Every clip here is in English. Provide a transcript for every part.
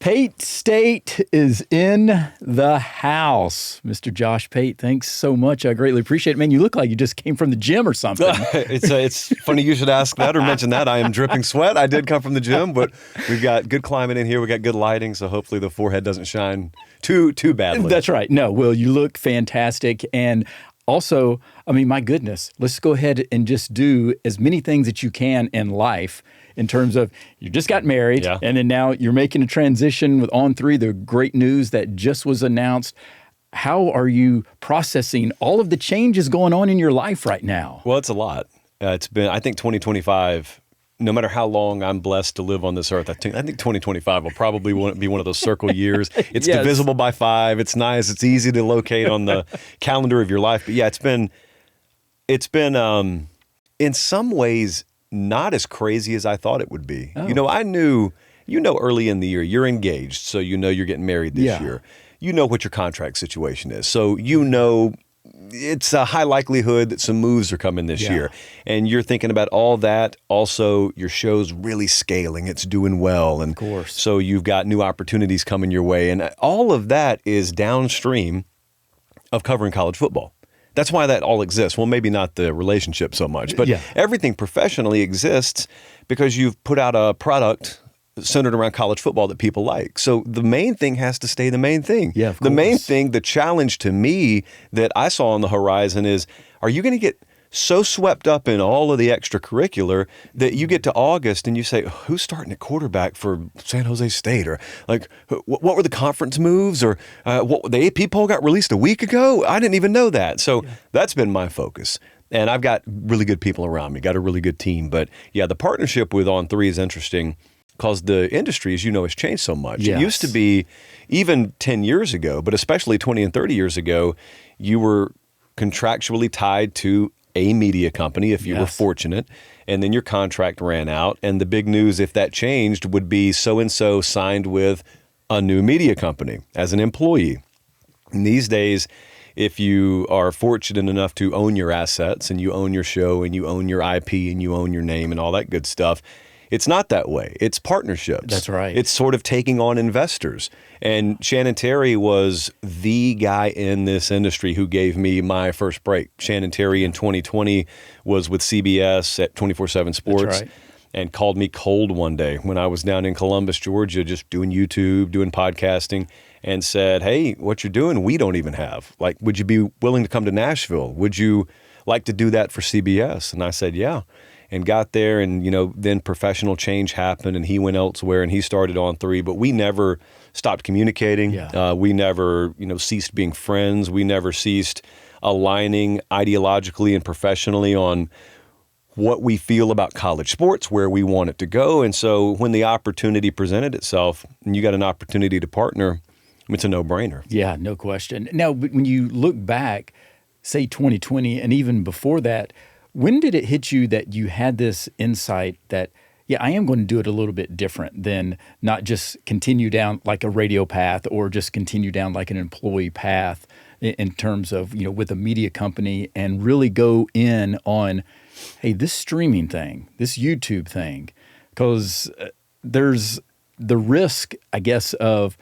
Pate State is in the house. Mr. Josh Pate, thanks so much. I greatly appreciate it. Man, you look like you just came from the gym or something. It's funny you should ask that or mention that. I am dripping sweat. I did come from the gym, but we've got good climate in here. We got good lighting, so hopefully the forehead doesn't shine too badly. That's right. No, Will, you look fantastic. And also, I mean, my goodness, let's go ahead and just do as many things that you can in life in terms of you just got married, and then now you're making a transition with On3, the great news that just was announced. How are you processing all of the changes going on in your life right now? Well, it's a lot. It's been, I think 2025, no matter how long I'm blessed to live on this earth, I think 2025 will probably be one of those circle years. It's divisible by 5. It's nice. It's easy to locate on the calendar of your life. But yeah, it's been in some ways not as crazy as I thought it would be. Oh. You know, I knew, early in the year, you're engaged, so you're getting married this year. You know what your contract situation is. So it's a high likelihood that some moves are coming this year. And you're thinking about all that. Also, your show's really scaling. It's doing well. And of course. So you've got new opportunities coming your way. And all of that is downstream of covering college football. That's why that all exists. Well, maybe not the relationship so much, but everything professionally exists because you've put out a product centered around college football that people like. So the main thing has to stay the main thing. Yeah, of course. The main thing, the challenge to me that I saw on the horizon is, are you going to get so swept up in all of the extracurricular that you get to August and you say, who's starting at quarterback for San Jose State? Or like, what were the conference moves? Or what the AP poll got released a week ago? I didn't even know that. So that's been my focus. And I've got really good people around me, got a really good team. But yeah, the partnership with On3 is interesting because the industry, as you know, has changed so much. It used to be, even 10 years ago, but especially 20 and 30 years ago, you were contractually tied to a media company if you were fortunate, and then your contract ran out. And the big news, if that changed, would be so-and-so signed with a new media company as an employee. And these days, if you are fortunate enough to own your assets and you own your show and you own your IP and you own your name and all that good stuff, it's not that way. It's partnerships. That's right. It's sort of taking on investors. And Shannon Terry was the guy in this industry who gave me my first break. Shannon Terry in 2020 was with CBS at 24/7 Sports and called me cold one day when I was down in Columbus, Georgia, just doing YouTube, doing podcasting, and said, hey, what you're doing, we don't even have. Like, would you be willing to come to Nashville? Would you like to do that for CBS? And I said, yeah. And got there, and then professional change happened, and he went elsewhere, and he started On3. But we never stopped communicating. We never, ceased being friends. We never ceased aligning ideologically and professionally on what we feel about college sports, where we want it to go. And so when the opportunity presented itself, and you got an opportunity to partner, it's a no-brainer. Yeah, no question. Now, when you look back, say 2020, and even before that, when did it hit you that you had this insight that, I am going to do it a little bit different than not just continue down like a radio path or just continue down like an employee path in terms of, with a media company, and really go in on, hey, this streaming thing, this YouTube thing, because there's the risk, I guess, of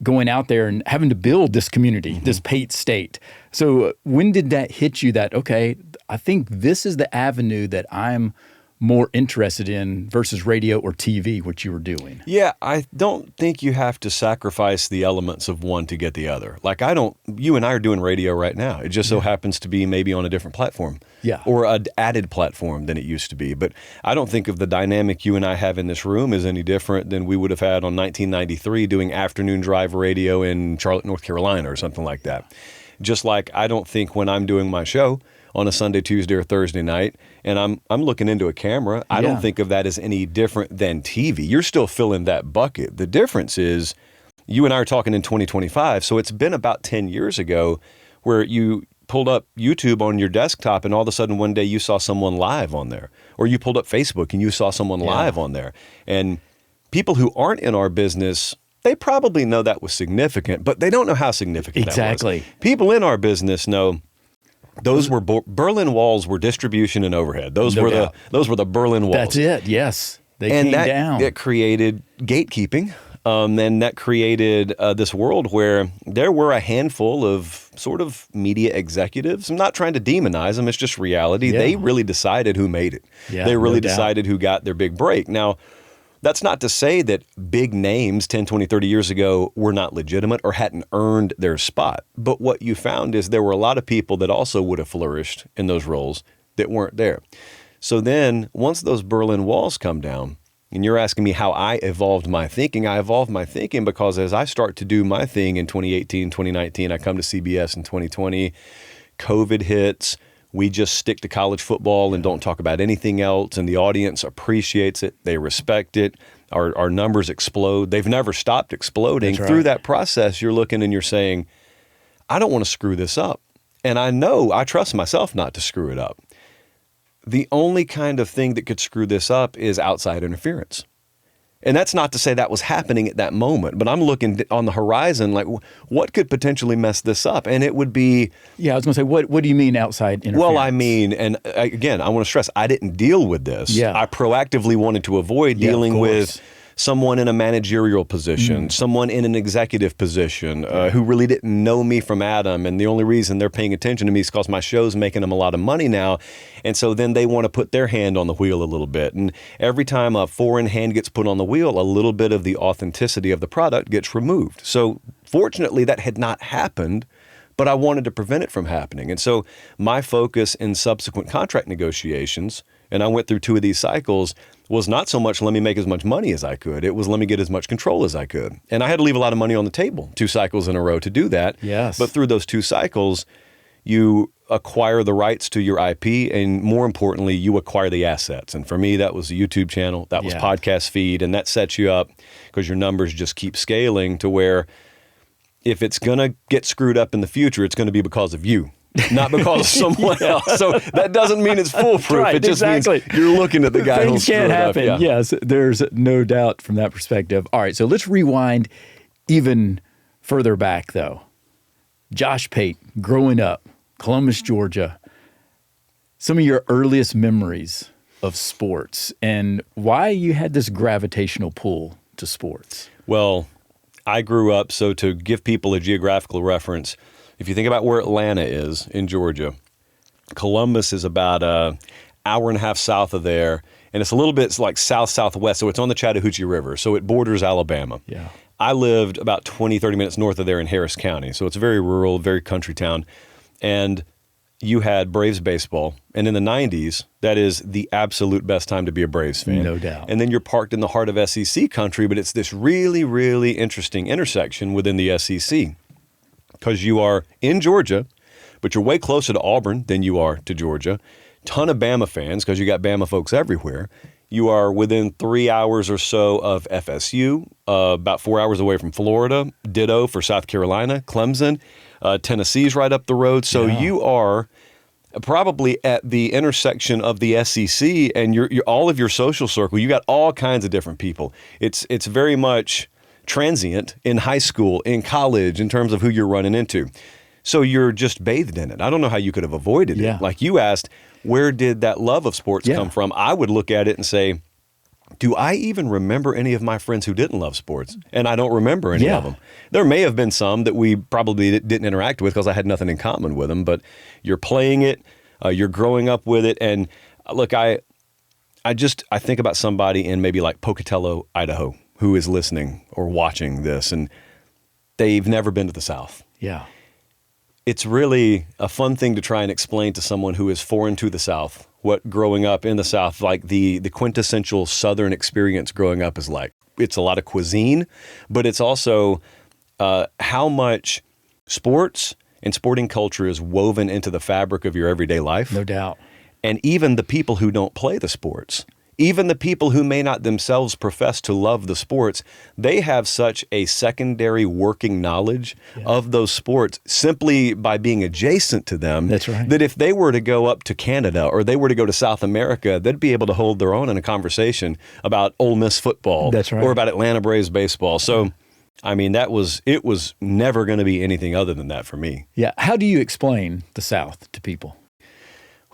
going out there and having to build this community, this Pate State. So when did that hit you that, okay, I think this is the avenue that I'm more interested in versus radio or TV, which you were doing? Yeah, I don't think you have to sacrifice the elements of one to get the other. Like you and I are doing radio right now. It just so happens to be maybe on a different platform. Or an added platform than it used to be. But I don't think of the dynamic you and I have in this room as any different than we would have had on 1993 doing afternoon drive radio in Charlotte, North Carolina or something like that. Just like I don't think when I'm doing my show on a Sunday, Tuesday, or Thursday night, and I'm looking into a camera, I don't think of that as any different than TV. You're still filling that bucket. The difference is you and I are talking in 2025, so it's been about 10 years ago where you pulled up YouTube on your desktop and all of a sudden one day you saw someone live on there. Or you pulled up Facebook and you saw someone live on there. And people who aren't in our business, they probably know that was significant, but they don't know how significant that was. People in our business know those were Berlin walls were distribution and overhead. Those were the Berlin walls. That's it. Yes, they came down. It created gatekeeping And that created this world where there were a handful of sort of media executives. I'm not trying to demonize them. It's just reality. Yeah. They really decided who made it. Yeah, they really no doubt. decided who got their big break. Now, that's not to say that big names 10, 20, 30 years ago were not legitimate or hadn't earned their spot. But what you found is there were a lot of people that also would have flourished in those roles that weren't there. So then once those Berlin Walls come down, and you're asking me how I evolved my thinking because as I start to do my thing in 2018, 2019, I come to CBS in 2020, COVID hits, we just stick to college football and don't talk about anything else, and the audience appreciates it, they respect it, our numbers explode. They've never stopped exploding. That's right. Through that process, you're looking and you're saying, I don't want to screw this up. And I trust myself not to screw it up. The only kind of thing that could screw this up is outside interference. And that's not to say that was happening at that moment, but I'm looking on the horizon like, what could potentially mess this up? And it would be... Yeah, I was going to say, what do you mean outside interference? Well, I mean, and again, I want to stress, I didn't deal with this. Yeah. I proactively wanted to avoid dealing with someone in a managerial position, someone in an executive position who really didn't know me from Adam. And the only reason they're paying attention to me is because my show's making them a lot of money now. And so then they want to put their hand on the wheel a little bit. And every time a foreign hand gets put on the wheel, a little bit of the authenticity of the product gets removed. So fortunately, that had not happened, but I wanted to prevent it from happening. And so my focus in subsequent contract negotiations, and I went through 2 of these cycles, was not so much let me make as much money as I could. It was let me get as much control as I could. And I had to leave a lot of money on the table 2 cycles in a row to do that. Yes. But through those 2 cycles, you acquire the rights to your IP, and more importantly, you acquire the assets. And for me, that was a YouTube channel, that was podcast feed, and that sets you up because your numbers just keep scaling to where if it's going to get screwed up in the future, it's going to be because of you. Not because of someone else. So that doesn't mean it's foolproof. Right, it just exactly. means you're looking at the guy who Things screwed can up. happen. Yeah. Yes, there's no doubt from that perspective. All right, so let's rewind even further back, though. Josh Pate, growing up, Columbus, Georgia, some of your earliest memories of sports and why you had this gravitational pull to sports. Well, I grew up, so to give people a geographical reference, if you think about where Atlanta is in Georgia, Columbus is about an hour and a half south of there, and it's a little bit like south-southwest, so it's on the Chattahoochee River, so it borders Alabama. Yeah. I lived about 20, 30 minutes north of there in Harris County, so it's very rural, very country town, and you had Braves baseball, and in the 90s, that is the absolute best time to be a Braves fan. No doubt. And then you're parked in the heart of SEC country, but it's this really, really interesting intersection within the SEC. Because you are in Georgia, but you're way closer to Auburn than you are to Georgia. Ton of Bama fans, because you got Bama folks everywhere. You are within 3 hours or so of FSU, about 4 hours away from Florida. Ditto for South Carolina, Clemson. Tennessee's right up the road. So you are probably at the intersection of the SEC and you're all of your social circle. You got all kinds of different people. It's very much transient in high school, in college, in terms of who you're running into. So you're just bathed in it. I don't know how you could have avoided it. Like you asked, where did that love of sports come from? I would look at it and say, do I even remember any of my friends who didn't love sports? And I don't remember any of them. There may have been some that we probably didn't interact with because I had nothing in common with them, but you're playing it, you're growing up with it. And look, I think about somebody in maybe like Pocatello, Idaho, who is listening or watching this, and they've never been to the South. Yeah. It's really a fun thing to try and explain to someone who is foreign to the South what growing up in the South, like the quintessential Southern experience growing up is like. It's a lot of cuisine, but it's also how much sports and sporting culture is woven into the fabric of your everyday life. No doubt. And even the people who don't play the sports, even the people who may not themselves profess to love the sports, they have such a secondary working knowledge of those sports simply by being adjacent to them. That's right. That if they were to go up to Canada or they were to go to South America, they'd be able to hold their own in a conversation about Ole Miss football. That's right. Or about Atlanta Braves baseball. So, I mean, it was never going to be anything other than that for me. Yeah. How do you explain the South to people?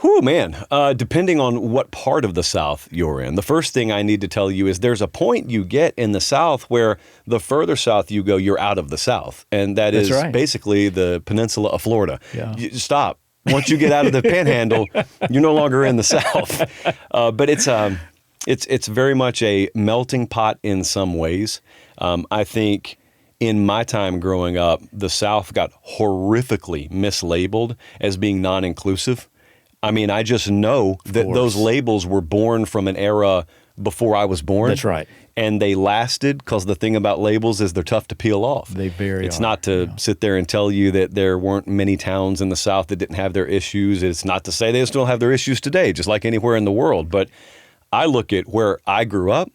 Whew, man. Depending on what part of the South you're in, the first thing I need to tell you is there's a point you get in the South where the further south you go, you're out of the South. And that is basically the peninsula of Florida. Yeah. Stop. Once you get out of the panhandle, you're no longer in the South. But it's very much a melting pot in some ways. I think in my time growing up, the South got horrifically mislabeled as being non-inclusive. I mean, I just know that those labels were born from an era before I was born. That's right. And they lasted because the thing about labels is they're tough to peel off. They It's not to sit there and tell you that there weren't many towns in the South that didn't have their issues. It's not to say they still have their issues today, just like anywhere in the world. But I look at where I grew up.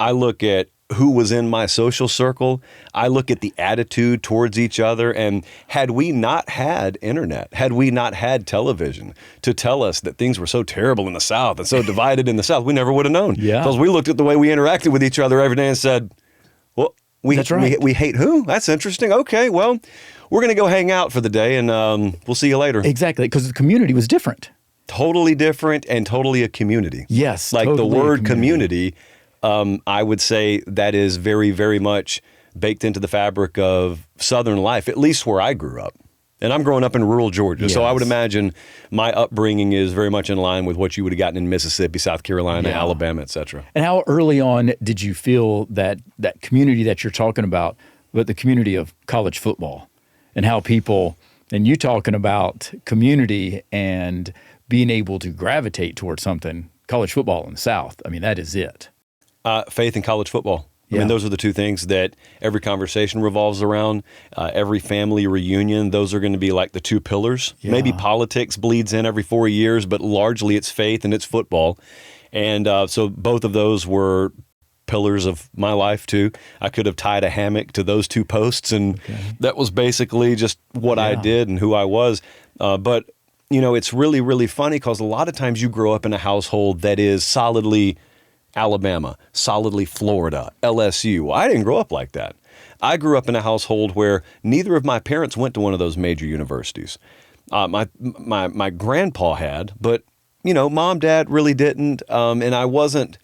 I look at who was in my social circle. I look at the attitude towards each other. And had we not had internet, had we not had television to tell us that things were so terrible in the South and so divided in the South, we never would have known. Yeah. Because we looked at the way we interacted with each other every day and said, well, we hate who? That's interesting. Okay, well, we're going to go hang out for the day and we'll see you later. Exactly, because the community was different. Totally different and totally a community. Yes, like totally the word community, I would say that is very, very much baked into the fabric of Southern life, at least where I grew up. And I'm growing up in rural Georgia, so I would imagine my upbringing is very much in line with what you would have gotten in Mississippi, South Carolina, Alabama, et cetera. And how early on did you feel that community that you're talking about, but the community of college football, and how people, and you talking about community and being able to gravitate towards something, college football in the South, I mean, that is it. Faith in college football. I mean, those are the two things that every conversation revolves around. Every family reunion, those are going to be like the two pillars. Yeah. Maybe politics bleeds in every 4 years, but largely it's faith and it's football. And so both of those were pillars of my life too. I could have tied a hammock to those two posts, and that was basically just what I did and who I was. But, you know, it's really, really funny because a lot of times you grow up in a household that is solidly Alabama, solidly Florida, LSU. I didn't grow up like that. I grew up in a household where neither of my parents went to one of those major universities. My grandpa had, but, you know, mom, dad really didn't. And I wasn't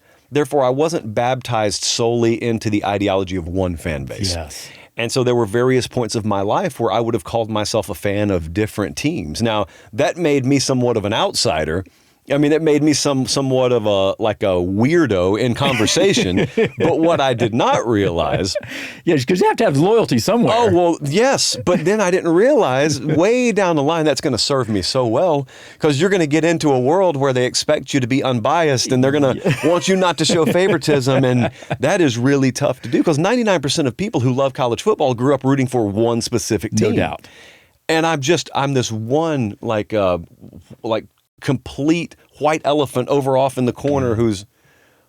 baptized solely into the ideology of one fan base. Yes. And so there were various points of my life where I would have called myself a fan of different teams. Now, that made me somewhat of an outsider. I mean, it made me somewhat of a weirdo in conversation. But what I did not realize, because you have to have loyalty somewhere. Oh well, yes, but then I didn't realize way down the line that's going to serve me so well, because you're going to get into a world where they expect you to be unbiased and they're going to want you not to show favoritism, and that is really tough to do because 99% of people who love college football grew up rooting for one specific team. No doubt. And I'm this one like complete white elephant over off in the corner who's,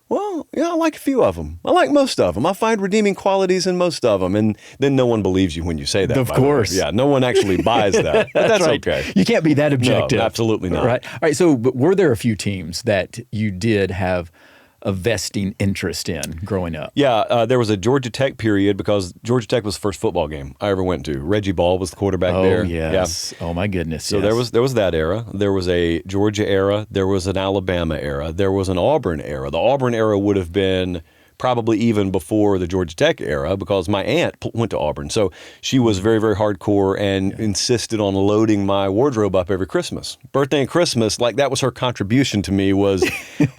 well, yeah, I like a few of them. I like most of them. I find redeeming qualities in most of them. And then no one believes you when you say that. Of course. Yeah, no one actually buys that. But that's right. okay. You can't be that objective. No, absolutely not. Right. All right. So but were there a few teams that you did have a vesting interest in growing up? Yeah, there was a Georgia Tech period because Georgia Tech was the first football game I ever went to. Reggie Ball was the quarterback there. Oh, yes. Yeah. Oh, my goodness. So there was that era. There was a Georgia era. There was an Alabama era. There was an Auburn era. The Auburn era would have been probably even before the Georgia Tech era because my aunt went to Auburn. So she was very, very hardcore and insisted on loading my wardrobe up every Christmas. Birthday and Christmas, like that was her contribution to me was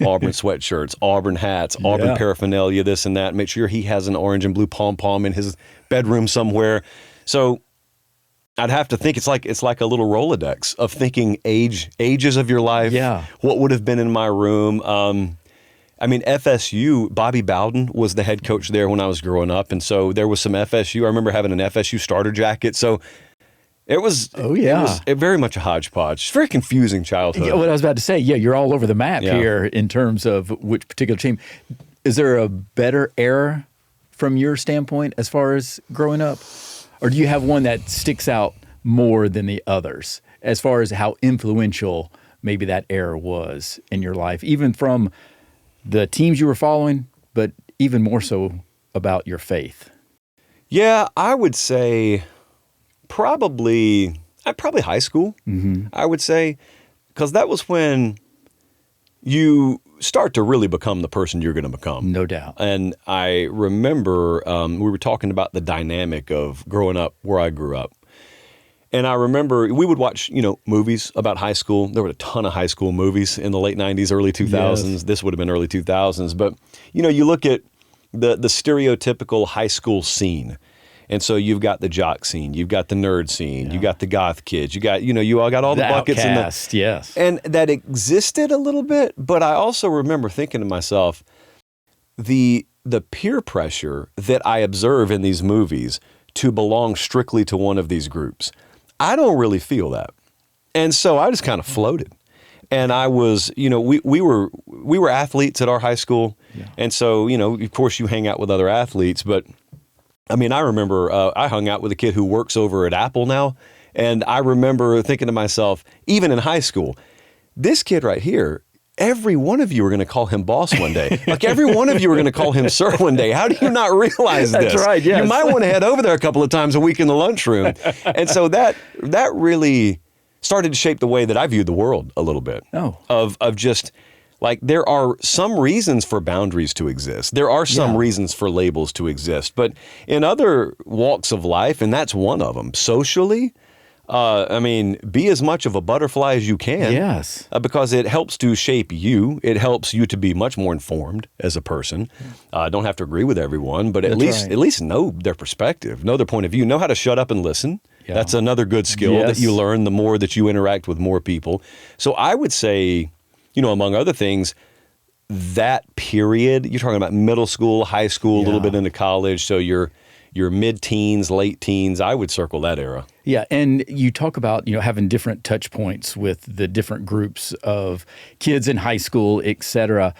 Auburn sweatshirts, Auburn hats, Auburn paraphernalia, this and that. Make sure he has an orange and blue pom-pom in his bedroom somewhere. So I'd have to think it's like a little Rolodex of thinking ages of your life. Yeah. What would have been in my room. I mean, FSU, Bobby Bowden was the head coach there when I was growing up. And so there was some FSU. I remember having an FSU starter jacket. So it was, it was very much a hodgepodge. It's a very confusing childhood. Yeah, what I was about to say, you're all over the map here in terms of which particular team. Is there a better era from your standpoint as far as growing up? Or do you have one that sticks out more than the others as far as how influential maybe that era was in your life, even from the teams you were following, but even more so about your faith? Yeah, I would say probably high school. Mm-hmm. I would say because that was when you start to really become the person you're going to become. No doubt. And I remember we were talking about the dynamic of growing up where I grew up. And I remember we would watch, movies about high school. There were a ton of high school movies in the late 90s, early 2000s. Yes. This would have been early 2000s. But, you look at the stereotypical high school scene. And so you've got the jock scene, you've got the nerd scene, you got the goth kids, you got, you all got all the buckets outcast, yes. And that existed a little bit. But I also remember thinking to myself, the peer pressure that I observe in these movies to belong strictly to one of these groups, I don't really feel that. And so I just kind of floated. And I was, we were athletes at our high school. Yeah. And so, of course you hang out with other athletes, but I remember I hung out with a kid who works over at Apple now. And I remember thinking to myself, even in high school, this kid right here, every one of you are going to call him boss one day. Like every one of you are going to call him sir one day. How do you not realize this? That's right, yes. You might want to head over there a couple of times a week in the lunchroom. And so that really started to shape the way that I viewed the world a little bit. Oh. Of just like there are some reasons for boundaries to exist. There are some reasons for labels to exist. But in other walks of life, and that's one of them, socially, be as much of a butterfly as you can. Yes. Because it helps to shape you. It helps you to be much more informed as a person. Don't have to agree with everyone, but at least know their perspective, know their point of view, know how to shut up and listen. Yeah. That's another good skill that you learn the more that you interact with more people. So I would say, among other things, that period, you're talking about middle school, high school, a little bit into college, so your mid-teens, late teens, I would circle that era. Yeah, and you talk about, having different touch points with the different groups of kids in high school, et cetera.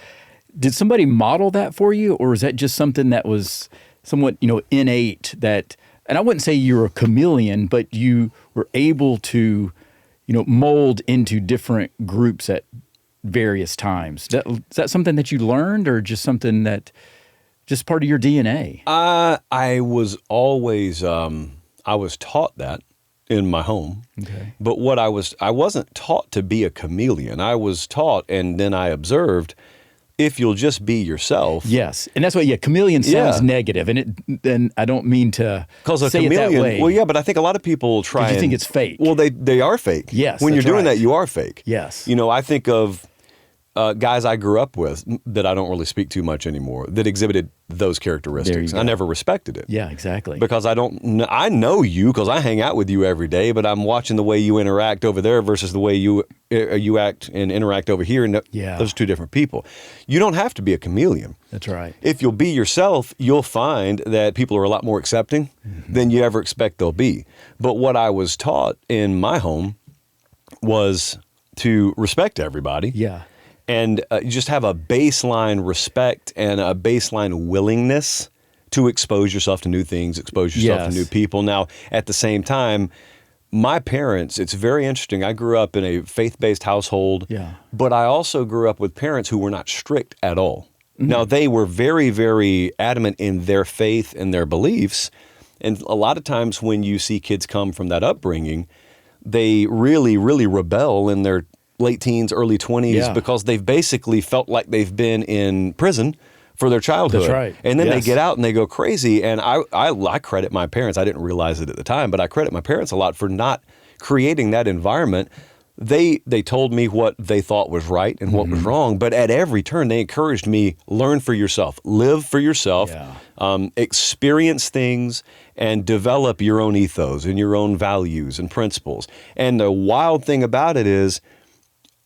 Did somebody model that for you, or is that just something that was somewhat, innate that, and I wouldn't say you're a chameleon, but you were able to, mold into different groups at various times? Is that something that you learned, or just something that just part of your DNA? I was always I was taught that in my home. Okay. But I wasn't taught to be a chameleon. I was taught, and then I observed, if you'll just be yourself. Yes, and that's what. Chameleon sounds negative, and I don't mean to say it that way. Well, yeah, but I think a lot that try. You think it's fake? Well, they are fake. Yes, when you're doing that, you are fake. Yes. I think of guys I grew up with that I don't really speak too much anymore that exhibited those characteristics. I never respected it. Yeah, exactly. Because I know you because I hang out with you every day, but I'm watching the way you interact over there versus the way you act and interact over here. And those are two different people. You don't have to be a chameleon. That's right. If you'll be yourself, you'll find that people are a lot more accepting than you ever expect they'll be. But what I was taught in my home was to respect everybody. Yeah. And you just have a baseline respect and a baseline willingness to expose yourself to new things, expose yourself to new people. Now, at the same time, my parents, it's very interesting. I grew up in a faith-based household, but I also grew up with parents who were not strict at all. Mm-hmm. Now, they were very, very adamant in their faith and their beliefs. And a lot of times when you see kids come from that upbringing, they really, really rebel in their late teens, early 20s, because they've basically felt like they've been in prison for their childhood. That's right. And then they get out and they go crazy. And I credit my parents. I didn't realize it at the time, but I credit my parents a lot for not creating that environment. They told me what they thought was right and what was wrong, but at every turn they encouraged me, learn for yourself, live for yourself, experience things, and develop your own ethos and your own values and principles. And the wild thing about it is,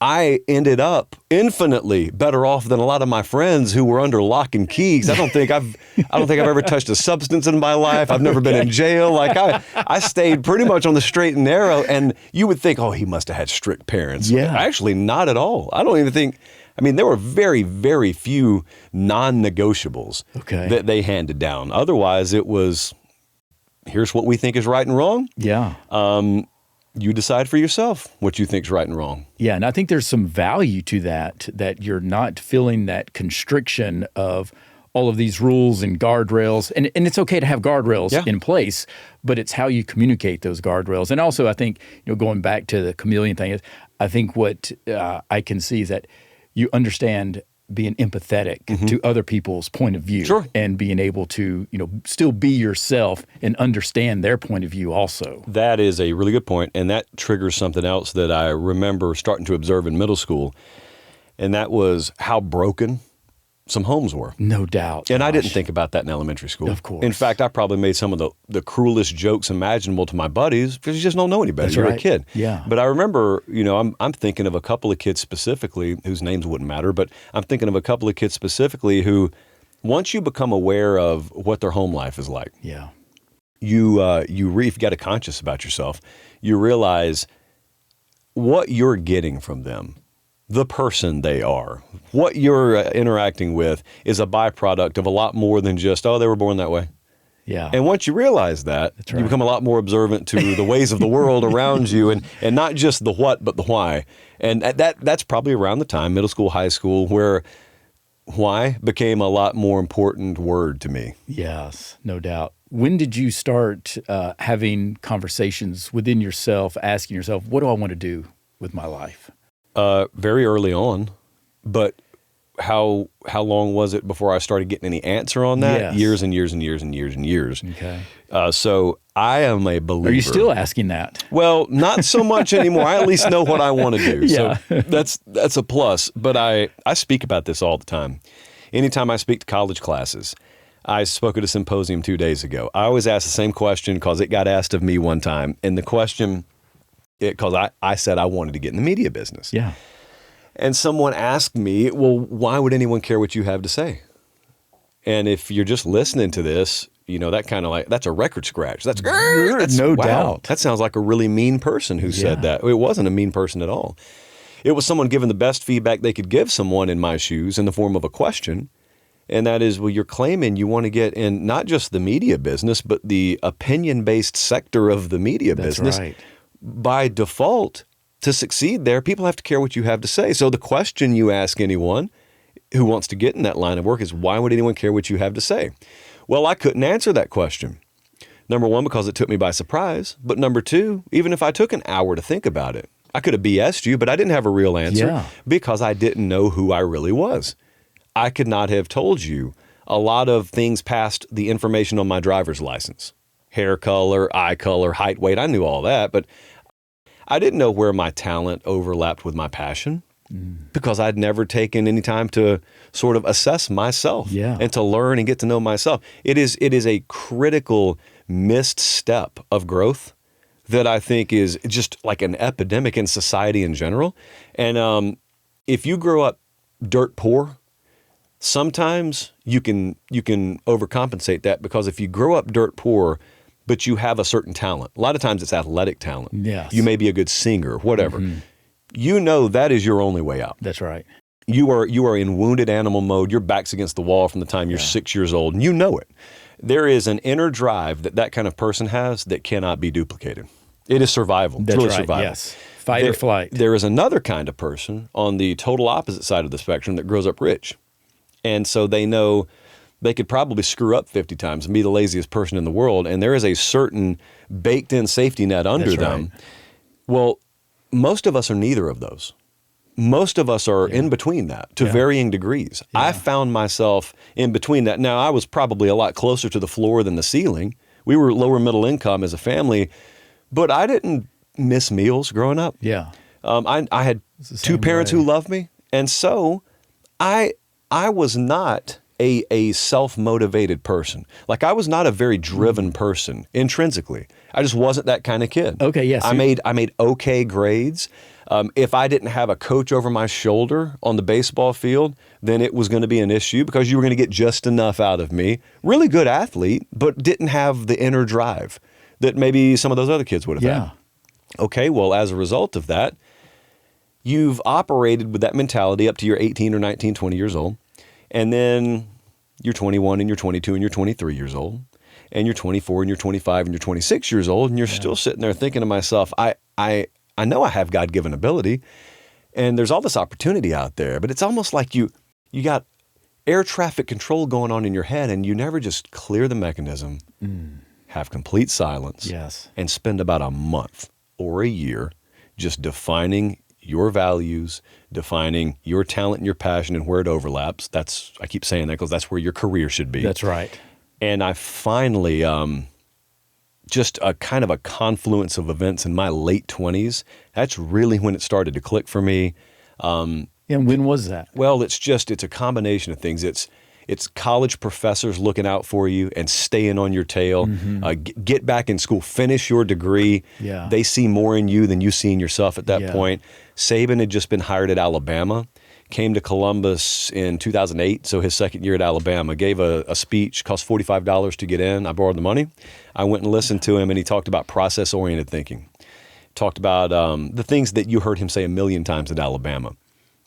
I ended up infinitely better off than a lot of my friends who were under lock and keys. I don't think I've ever touched a substance in my life. I've never been in jail. Like I stayed pretty much on the straight and narrow. And you would think, oh, he must have had strict parents. Yeah. Actually, not at all. I don't even think. There were very, very few non-negotiables that they handed down. Otherwise, it was, here's what we think is right and wrong. Yeah. You decide for yourself what you think is right and wrong. Yeah, and I think there's some value to that you're not feeling that constriction of all of these rules and guardrails, and it's okay to have guardrails Yeah. in place, but it's how you communicate those guardrails. And also, I think, going back to the chameleon thing, is I think what I can see is that you understand being empathetic to other people's point of view, Sure. and being able to, still be yourself and understand their point of view also. That is a really good point, and that triggers something else that I remember starting to observe in middle school, and that was how broken some homes were. No doubt. And I didn't Josh. think about that in elementary school. Of course. In fact, I probably made some of the cruelest jokes imaginable to my buddies because you just don't know any better. That's You're a right. kid. Yeah. But I remember, I'm thinking of a couple of kids specifically whose names wouldn't matter, but I'm thinking of a couple of kids specifically once you become aware of what their home life is like, Yeah. if you got a conscious about yourself, you realize what you're getting from them, the person they are, what you're interacting with is a byproduct of a lot more than just, they were born that way. Yeah. And once you realize that, right. you become a lot more observant to the ways of the world around you and not just the what, but the why. And that's probably around the time, middle school, high school, where why became a lot more important word to me. Yes, no doubt. When did you start having conversations within yourself, asking yourself, what do I want to do with my life? Very early on, but how long was it before I started getting any answer on that? Yes. Years and years and years and years and years. Okay. So I am a believer. Are you still asking that? Well, not so much anymore. I at least know what I want to do. Yeah. So that's a plus. But I speak about this all the time. Anytime I speak to college classes, I spoke at a symposium 2 days ago. I always ask the same question because it got asked of me one time. And the question, because I said I wanted to get in the media business. Yeah. And someone asked me, well, why would anyone care what you have to say? And if you're just listening to this, that kind of that's a record scratch. That's no wow, doubt. That sounds like a really mean person who said that. It wasn't a mean person at all. It was someone giving the best feedback they could give someone in my shoes in the form of a question. And that is, well, you're claiming you want to get in not just the media business, but the opinion-based sector of the media business. Right. By default, to succeed there, people have to care what you have to say. So the question you ask anyone who wants to get in that line of work is, why would anyone care what you have to say? Well, I couldn't answer that question. Number one, because it took me by surprise. But number two, even if I took an hour to think about it, I could have BS'd you, but I didn't have a real answer because I didn't know who I really was. I could not have told you a lot of things past the information on my driver's license. Hair color, eye color, height, weight, I knew all that, but I didn't know where my talent overlapped with my passion because I'd never taken any time to sort of assess myself and to learn and get to know myself. It is a critical missed step of growth that I think is just like an epidemic in society in general. And if you grow up dirt poor, sometimes you can overcompensate that, because if you grow up dirt poor, but you have a certain talent, a lot of times it's athletic talent. Yes. You may be a good singer, whatever. That is your only way out. That's right. You are in wounded animal mode. Your back's against the wall from the time you're 6 years old, and you know it. There is an inner drive that kind of person has that cannot be duplicated. It is survival. That's it's really right. survival. Yes. Fight or flight. There is another kind of person on the total opposite side of the spectrum that grows up rich. And so they know they could probably screw up 50 times and be the laziest person in the world. And there is a certain baked in safety net under them. Right. Well, most of us are neither of those. Most of us are in between that to varying degrees. I found myself in between that. Now, I was probably a lot closer to the floor than the ceiling. We were lower middle income as a family, but I didn't miss meals growing up. Yeah. I had two parents who loved me. And so I was not a self-motivated person. Like, I was not a very driven person intrinsically. I just wasn't that kind of kid. Okay, yes. I made okay grades. If I didn't have a coach over my shoulder on the baseball field, then it was going to be an issue because you were going to get just enough out of me. Really good athlete, but didn't have the inner drive that maybe some of those other kids would have had. Okay, well, as a result of that, you've operated with that mentality up to you're 18 or 19, 20 years old. And then you're 21 and you're 22 and you're 23 years old. And you're 24 and you're 25 and you're 26 years old. And you're still sitting there thinking to myself, I know I have God-given ability. And there's all this opportunity out there. But it's almost like you got air traffic control going on in your head, and you never just clear the mechanism, have complete silence, Yes. and spend about a month or a year just defining your values, defining your talent and your passion and where it overlaps. I keep saying that because that's where your career should be. That's right. And I finally, just a kind of a confluence of events in my late 20s, that's really when it started to click for me. And when was that? Well, it's a combination of things. It's college professors looking out for you and staying on your tail. Get back in school, finish your degree. Yeah. They see more in you than you see in yourself at that Yeah. point. Saban had just been hired at Alabama, came to Columbus in 2008, so his second year at Alabama, gave a speech, cost $45 to get in. I borrowed the money. I went and listened to him, and he talked about process-oriented thinking. Talked about the things that you heard him say a million times at Alabama.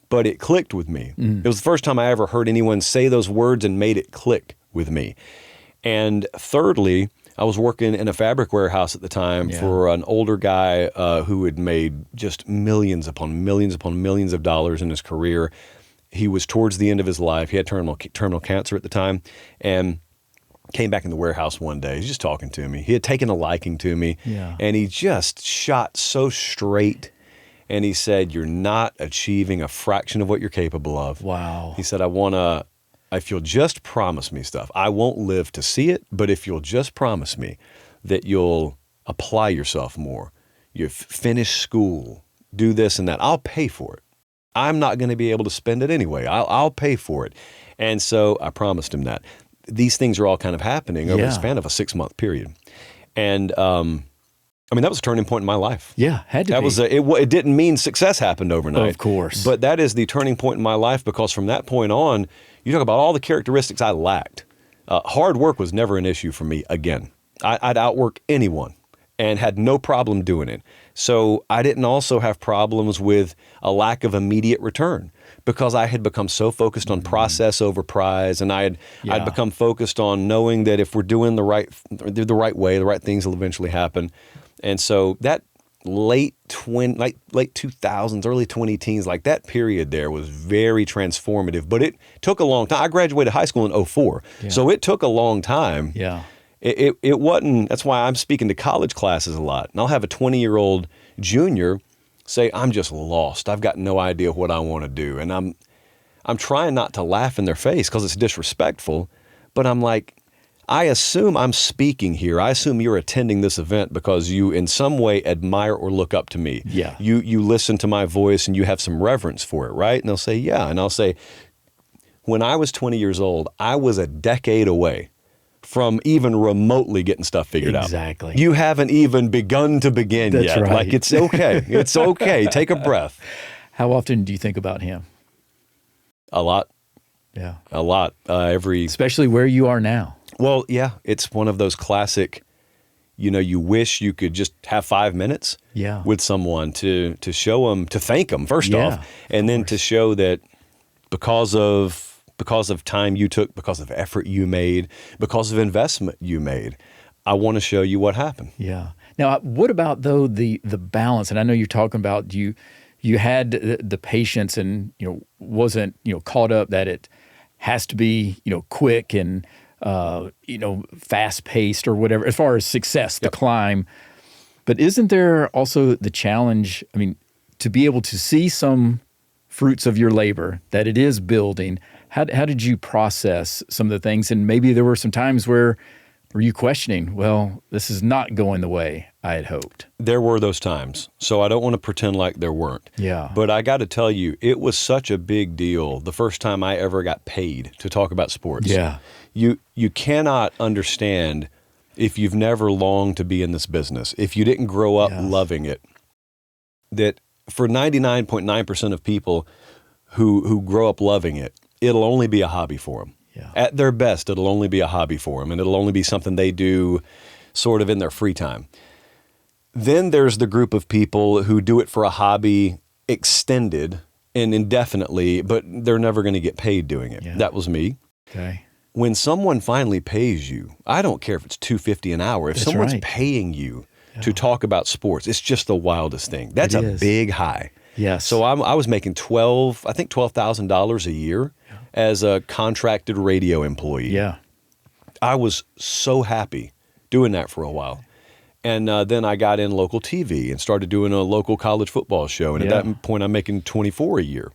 But it clicked with me. It was the first time I ever heard anyone say those words and made it click with me. And thirdly, I was working in a fabric warehouse at the time for an older guy who had made just millions upon millions of dollars in his career. He was towards the end of his life. He had terminal cancer at the time, and came back in the warehouse one day. He's just talking to me. He had taken a liking to me, and he just shot so straight. And he said, "You're not achieving a fraction of what you're capable of." Wow. He said, if you'll just promise me stuff, I won't live to see it, but if you'll just promise me that you'll apply yourself more, you finish school, do this and that, I'll pay for it. I'm not going to be able to spend it anyway. I'll pay for it. And so I promised him that. These things are all kind of happening over the span of a 6-month period. And, that was a turning point in my life. Yeah, had to be. It didn't mean success happened overnight. Of course. But that is the turning point in my life, because from that point on, you talk about all the characteristics I lacked. Hard work was never an issue for me again. I'd outwork anyone and had no problem doing it. So I didn't also have problems with a lack of immediate return, because I had become so focused on process over prize, and I'd become focused on knowing that if we're doing the right way, the right things will eventually happen. And so that late 2000s, early 2010s, like that period there was very transformative, but it took a long time. I graduated high school in 2004, so it took a long time. Yeah. It wasn't, that's why I'm speaking to college classes a lot. And I'll have a 20-year-old junior say, "I'm just lost. I've got no idea what I want to do." And I'm trying not to laugh in their face because it's disrespectful, but I'm like, I assume I'm speaking here. I assume you're attending this event because you in some way admire or look up to me. Yeah. You listen to my voice and you have some reverence for it, right? And they'll say, yeah. And I'll say, when I was 20 years old, I was a decade away from even remotely getting stuff figured out. Exactly. You haven't even begun to begin That's yet. right. Like, it's okay. It's okay. Take a breath. How often do you think about him? A lot. Yeah. A lot. Especially where you are now. Well, yeah, it's one of those classic, you wish you could just have 5 minutes with someone to show them, to thank them first off, and then to show that because of time you took, because of effort you made, because of investment you made, I want to show you what happened. Yeah. Now, what about though the balance? And I know you're talking about you had the patience and wasn't caught up that it has to be quick and fast paced or whatever, as far as success, the climb. But isn't there also the challenge, to be able to see some fruits of your labor, that it is building? How did you process some of the things? And maybe there were some times where were you questioning, well, this is not going the way I had hoped? There were those times. So I don't want to pretend like there weren't. Yeah. But I got to tell you, it was such a big deal the first time I ever got paid to talk about sports. Yeah. You cannot understand, if you've never longed to be in this business, if you didn't grow up loving it, that for 99.9% of people who grow up loving it, it'll only be a hobby for them. Yeah. At their best, it'll only be a hobby for them, and it'll only be something they do sort of in their free time. Then there's the group of people who do it for a hobby extended and indefinitely, but they're never going to get paid doing it. Yeah. That was me. Okay. When someone finally pays you, I don't care if it's $250 an hour. If someone's paying you to talk about sports, it's just the wildest thing. That's a big high. Yes. So I was making $12,000 a year as a contracted radio employee. Yeah. I was so happy doing that for a while. And then I got in local TV and started doing a local college football show. And at that point, I'm making $24 a year.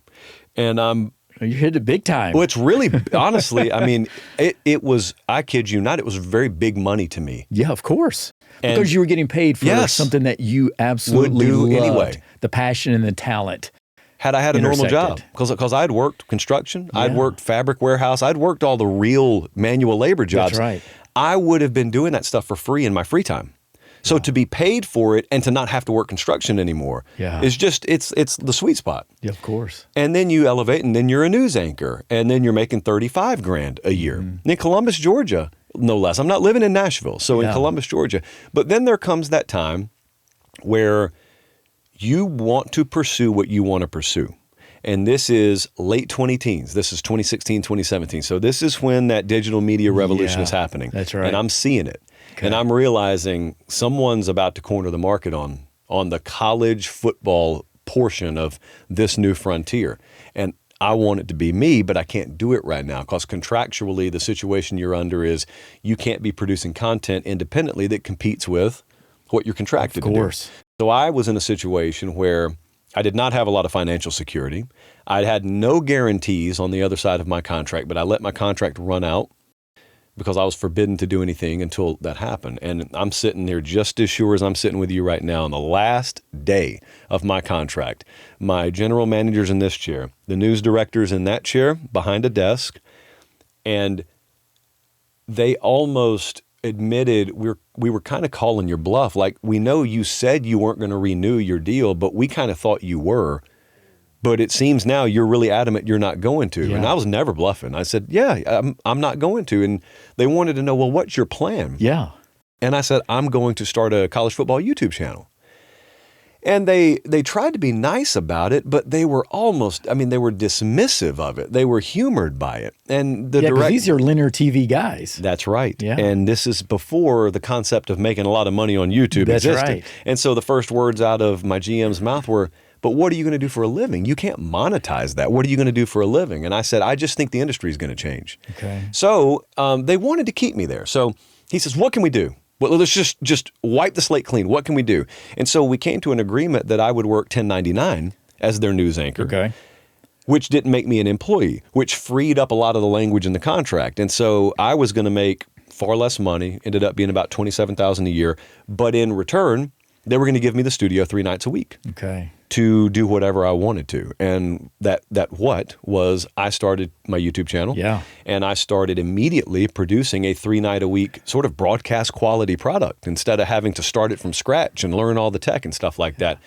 And you hit it big time. well, it's really, honestly, I mean, it was, I kid you not, it was very big money to me. Yeah, of course. And Because you were getting paid for Yes. something that you absolutely Would do loved. anyway. The passion and the talent. Had I had a normal job, intersected. because I'd worked construction, I'd Yeah. worked fabric warehouse, I'd worked all the real manual labor jobs. That's right. I would have been doing that stuff for free in my free time. So to be paid for it and to not have to work construction anymore is just, it's the sweet spot. Yeah, of course. And then you elevate, and then you're a news anchor, and then you're making $35,000 a year. In Columbus, Georgia, no less. I'm not living in Nashville, so in Columbus, Georgia. But then there comes that time where you want to pursue what you want to pursue. And this is late 20-teens. This is 2016, 2017. So this is when that digital media revolution is happening. That's right. And I'm seeing it. Okay. And I'm realizing someone's about to corner the market on the college football portion of this new frontier. And I want it to be me, but I can't do it right now because contractually the situation you're under is you can't be producing content independently that competes with what you're contracted to do. Of course. So I was in a situation where I did not have a lot of financial security. I had no guarantees on the other side of my contract, but I let my contract run out because I was forbidden to do anything until that happened. And I'm sitting there just as sure as I'm sitting with you right now on the last day of my contract. My general manager's in this chair, the news director's in that chair behind a desk, and they almost admitted we were kind of calling your bluff. Like, we know you said you weren't going to renew your deal, but we kind of thought you were. But it seems now you're really adamant you're not going to. Yeah. And I was never bluffing. I said, yeah, I'm not going to. And they wanted to know, well, what's your plan? Yeah. And I said, I'm going to start a college football YouTube channel. And they tried to be nice about it, but they were they were dismissive of it. They were humored by it. And these are linear TV guys. That's right. Yeah. And this is before the concept of making a lot of money on YouTube existed. Right. And so the first words out of my GM's mouth were, but what are you going to do for a living? You can't monetize that. What are you going to do for a living? And I said, I just think the industry is going to change. Okay. So they wanted to keep me there. So he says, what can we do? Well, let's just wipe the slate clean. What can we do? And so we came to an agreement that I would work 1099 as their news anchor. Okay. Which didn't make me an employee, which freed up a lot of the language in the contract. And so I was going to make far less money, ended up being about $27,000 a year. But in return, they were going to give me the studio 3 nights a week. Okay. To do whatever I wanted to. And that was I started my YouTube channel. Yeah. And I started immediately producing a 3-night-a-week sort of broadcast quality product instead of having to start it from scratch and learn all the tech and stuff like that.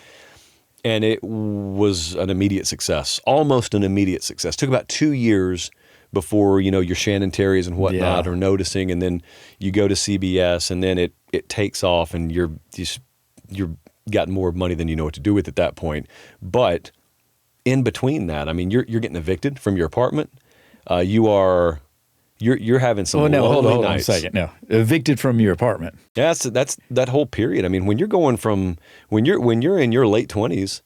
And it was an immediate success, almost an immediate success. Took about 2 years before, your Shannon Terrys and whatnot are noticing. And then you go to CBS and then it takes off and you're got more money than you know what to do with at that point. But in between that, you're getting evicted from your apartment. You're having some lonely hold on nights. a second. No, evicted from your apartment. Yeah, that's that whole period. When you're going from when you're in your late 20s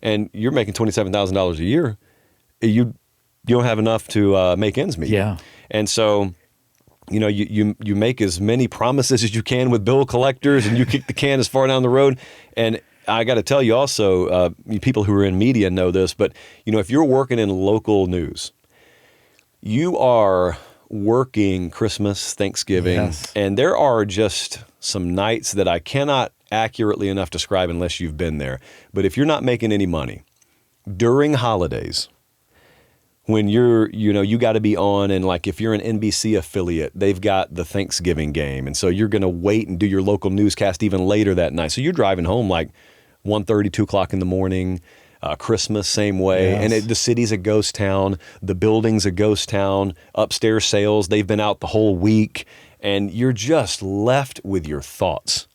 and you're making $27,000 a year, you don't have enough to make ends meet. Yeah, and so. You make as many promises as you can with bill collectors and you kick the can as far down the road. And I got to tell you also, people who are in media know this, but if you're working in local news, you are working Christmas, Thanksgiving, and there are just some nights that I cannot accurately enough describe unless you've been there. But if you're not making any money during holidays, when you got to be on, and like if you're an NBC affiliate, they've got the Thanksgiving game. And so you're going to wait and do your local newscast even later that night. So you're driving home like 1:30, 2 o'clock in the morning, Christmas, same way. Yes. And the city's a ghost town. The building's a ghost town. Upstairs sales, they've been out the whole week. And you're just left with your thoughts.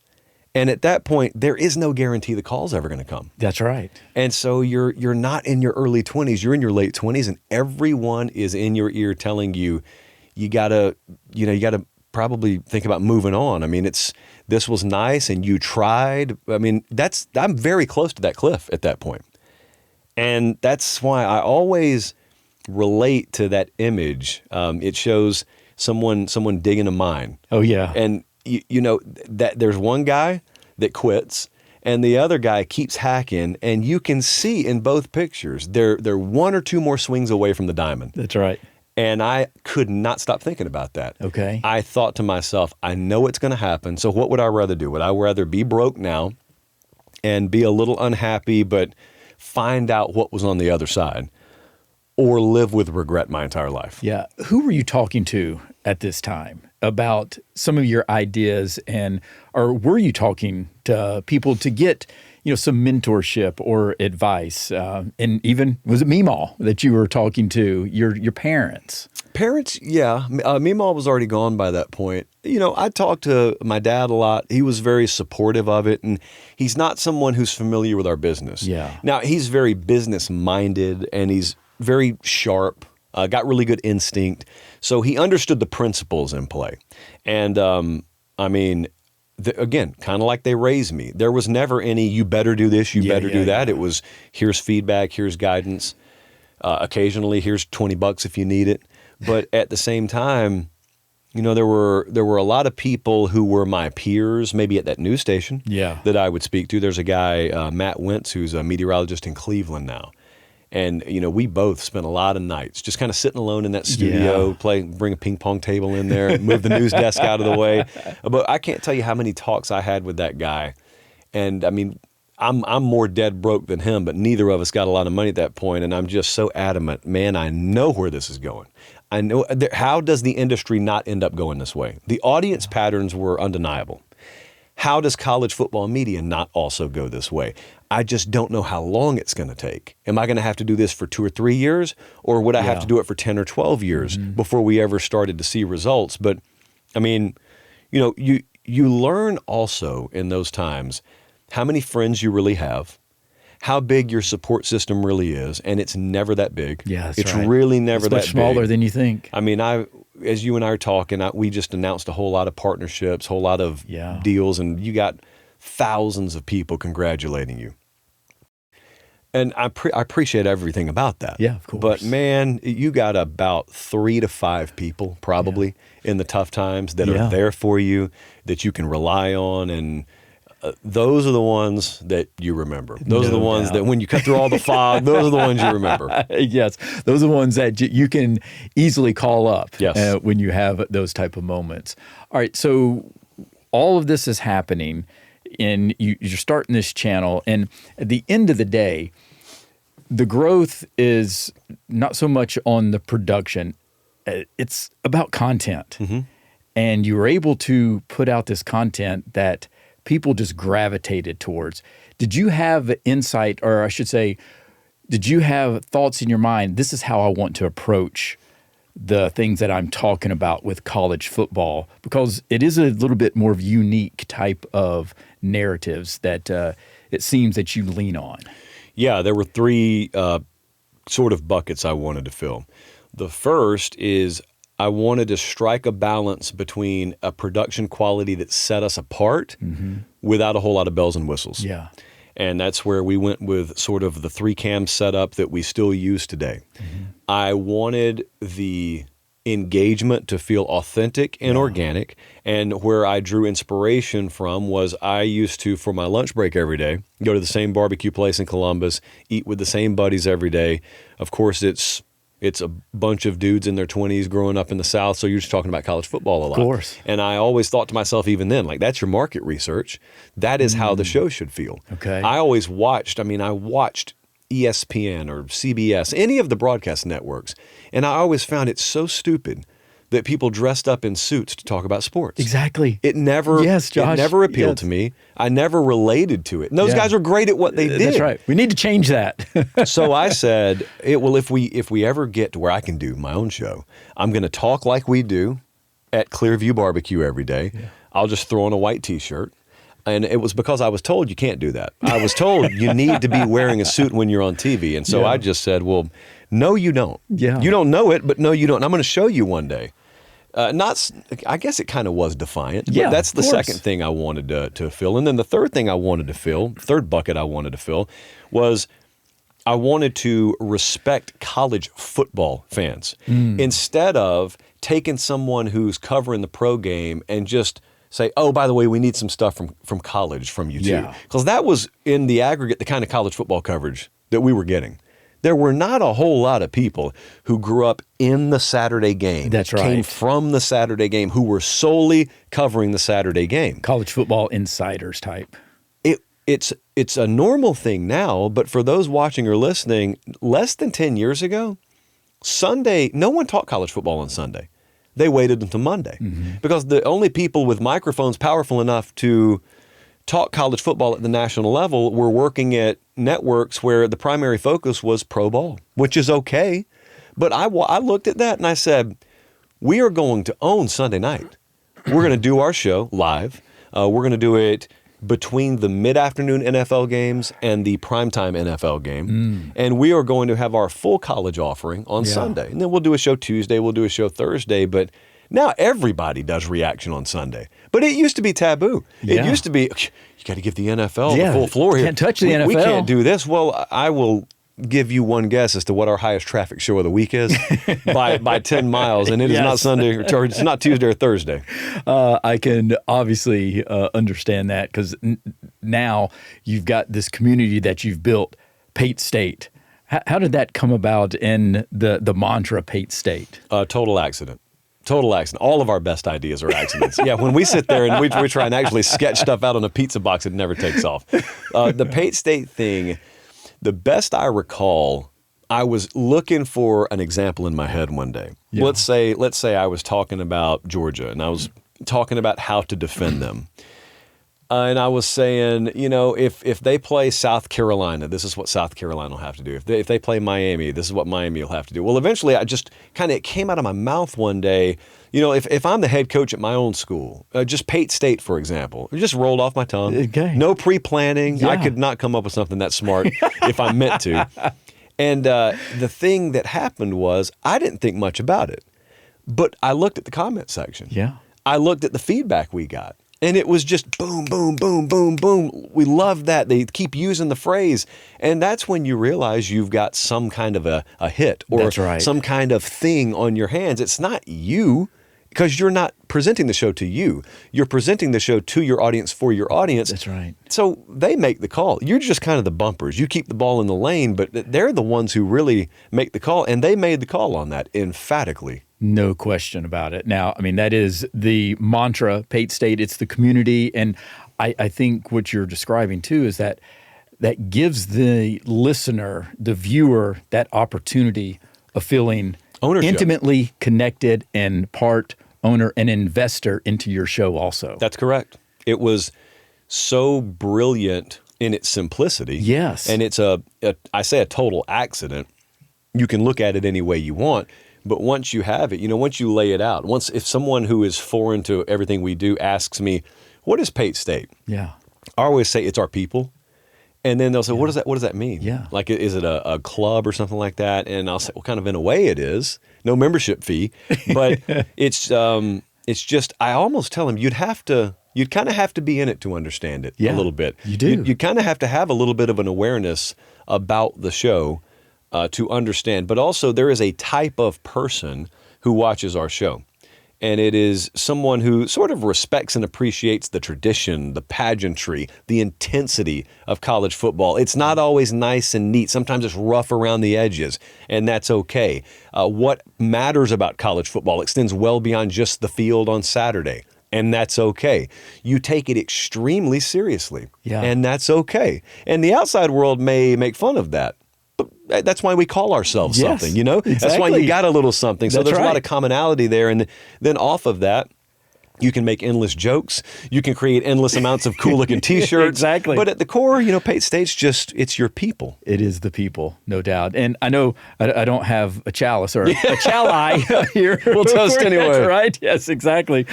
And at that point, there is no guarantee the call's ever going to come. That's right. And so you're not in your early 20s, you're in your late 20s, and everyone is in your ear telling you, you gotta probably think about moving on. This was nice and you tried. I'm very close to that cliff at that point. And that's why I always relate to that image. It shows someone digging a mine. Oh, yeah. And you know that there's one guy that quits and the other guy keeps hacking, and you can see in both pictures they're one or two more swings away from the diamond. That's right. And I could not stop thinking about that. Okay. I thought to myself, I know it's going to happen. So what would I rather do? Would I rather be broke now and be a little unhappy, but find out what was on the other side, or live with regret my entire life? Yeah. Who were you talking to at this time about some of your ideas, or were you talking to people to get, some mentorship or advice? And even, was it Meemaw that you were talking to, your parents? Parents, yeah. Meemaw was already gone by that point. I talked to my dad a lot. He was very supportive of it, and he's not someone who's familiar with our business. Yeah. Now, he's very business-minded, and he's very sharp, got really good instinct. So he understood the principles in play. And, again, kind of like they raised me. There was never any, you better do this, you better do that. It was, here's feedback, here's guidance. Occasionally, here's $20 if you need it. But at the same time, there were a lot of people who were my peers, maybe at that news station, that I would speak to. There's a guy, Matt Wentz, who's a meteorologist in Cleveland now. And, we both spent a lot of nights just kind of sitting alone in that studio, bring a ping pong table in there, move the news desk out of the way. But I can't tell you how many talks I had with that guy. And I'm more dead broke than him, but neither of us got a lot of money at that point. And I'm just so adamant, man, I know where this is going. I know, how does the industry not end up going this way? The audience patterns were undeniable. How does college football media not also go this way? I just don't know how long it's going to take. Am I going to have to do this for 2 or 3 years, or would I have to do it for 10 or 12 years before we ever started to see results? But you learn also in those times how many friends you really have, how big your support system really is, and it's never that big. Yeah, that's it's right. really never that big. It's much smaller than you think. As you and I are talking, we just announced a whole lot of partnerships, whole lot of deals, and you got thousands of people congratulating you. And I appreciate everything about that. Yeah, of course. But man, you got about 3 to 5 people probably in the tough times that are there for you, that you can rely on, and those are the ones that you remember. Those are the ones that when you cut through all the fog, those are the ones you remember. Yes, those are the ones that you can easily call up when you have those type of moments. All right, so all of this is happening, and you're starting this channel, and at the end of the day, the growth is not so much on the production. It's about content. Mm-hmm. And you were able to put out this content that people just gravitated towards. Did you have insight, or I should say, did you have thoughts in your mind, this is how I want to approach the things that I'm talking about with college football? Because it is a little bit more unique type of narratives that it seems that you lean on. Yeah, there were 3 sort of buckets I wanted to fill. The first is I wanted to strike a balance between a production quality that set us apart without a whole lot of bells and whistles. Yeah. And that's where we went with sort of the 3-cam setup that we still use today. Mm-hmm. I wanted the engagement to feel authentic and organic. And where I drew inspiration from was I used to, for my lunch break every day, go to the same barbecue place in Columbus, eat with the same buddies every day. Of course, it's a bunch of dudes in their 20s growing up in the South, so you're just talking about college football a lot. Of course. And I always thought to myself, even then, like, that's your market research. That is how the show should feel. Okay. I always watched ESPN or CBS, any of the broadcast networks, and I always found it so stupid that people dressed up in suits to talk about sports. Exactly. It never, Josh. It never appealed to me. I never related to it. And those guys were great at what they did. That's right. We need to change that. So I said, if we ever get to where I can do my own show, I'm going to talk like we do at Clearview Barbecue every day. Yeah. I'll just throw on a white T-shirt. And it was because I was told you can't do that. I was told you need to be wearing a suit when you're on TV. And so I just said, well, no, you don't. Yeah. You don't know it, but no, you don't. And I'm going to show you one day. I guess it kind of was defiant. But that's the second thing I wanted to fill. And then the third thing I wanted to fill, third bucket I wanted to fill, was I wanted to respect college football fans instead of taking someone who's covering the pro game and just say, oh, by the way, we need some stuff from college from you too. Yeah. Because that was, in the aggregate, the kind of college football coverage that we were getting. There were not a whole lot of people who grew up in the Saturday game. That's right. Came from the Saturday game, who were solely covering the Saturday game. College football insiders type. It's a normal thing now, but for those watching or listening, less than 10 years ago, Sunday, no one taught college football on Sunday. They waited until Monday because the only people with microphones powerful enough to talk college football at the national level were working at networks where the primary focus was pro ball, which is okay. But I looked at that and I said, we are going to own Sunday night. We're going to do our show live. We're going to do it between the mid-afternoon NFL games and the primetime NFL game. And we are going to have our full college offering on Sunday. And then we'll do a show Tuesday, we'll do a show Thursday, but now everybody does reaction on Sunday. But it used to be taboo. It used to be, you got to give the NFL the full floor here. Can't touch the NFL. We can't do this. Well, I will give you one guess as to what our highest traffic show of the week is by 10 miles, and it is not Sunday, or it's not Tuesday or Thursday. I can obviously understand that because now you've got this community that you've built, Pate State. How did that come about in the mantra Pate State? Total accident. Total accident. All of our best ideas are accidents. Yeah, when we sit there and we try and actually sketch stuff out on a pizza box, it never takes off. The Pate State thing, the best I recall, I was looking for an example in my head one day. Yeah. Let's say I was talking about Georgia and I was talking about how to defend them. And I was saying, if they play South Carolina, this is what South Carolina will have to do. If they play Miami, this is what Miami will have to do. Well, eventually I just it came out of my mouth one day. If I'm the head coach at my own school, just Pate State, for example, it just rolled off my tongue. Okay. No pre-planning. Yeah. I could not come up with something that smart if I meant to. And the thing that happened was I didn't think much about it. But I looked at the comment section. Yeah. I looked at the feedback we got. And it was just boom, boom, boom, boom, boom. We love that. They keep using the phrase. And that's when you realize you've got some kind of a hit or some kind of thing on your hands. It's not you because you're not presenting the show to you. You're presenting the show to your audience for your audience. That's right. So they make the call. You're just kind of the bumpers. You keep the ball in the lane, but they're the ones who really make the call. And they made the call on that emphatically. No question about it. Now, I mean, that is the mantra, Pate State. It's the community. And I think what you're describing, too, is that gives the listener, the viewer, that opportunity of feeling ownership, intimately connected and part owner and investor into your show also. That's correct. It was so brilliant in its simplicity. Yes. And it's I say a total accident. You can look at it any way you want. But once you have it, once you lay it out, if someone who is foreign to everything we do asks me, what is Pate State? Yeah. I always say it's our people. And then they'll say, what does that mean? Yeah. Like, is it a club or something like that? And I'll say, well, kind of in a way it is. No membership fee. But it's just, I almost tell them you'd kind of have to be in it to understand it a little bit. You do. You kind of have to have a little bit of an awareness about the show to understand. But also there is a type of person who watches our show. And it is someone who sort of respects and appreciates the tradition, the pageantry, the intensity of college football. It's not always nice and neat. Sometimes it's rough around the edges, and that's okay. What matters about college football extends well beyond just the field on Saturday. And that's okay. You take it extremely seriously. Yeah. And that's okay. And the outside world may make fun of that. But that's why we call ourselves something, Exactly. That's why you got a little something. So there's a lot of commonality there. And then off of that, you can make endless jokes. You can create endless amounts of cool looking T-shirts. Exactly. But at the core, Pate State's it's your people. It is the people, no doubt. And I know I don't have a chalice or a chali here. We'll toast anyway. That's right. Yes, exactly.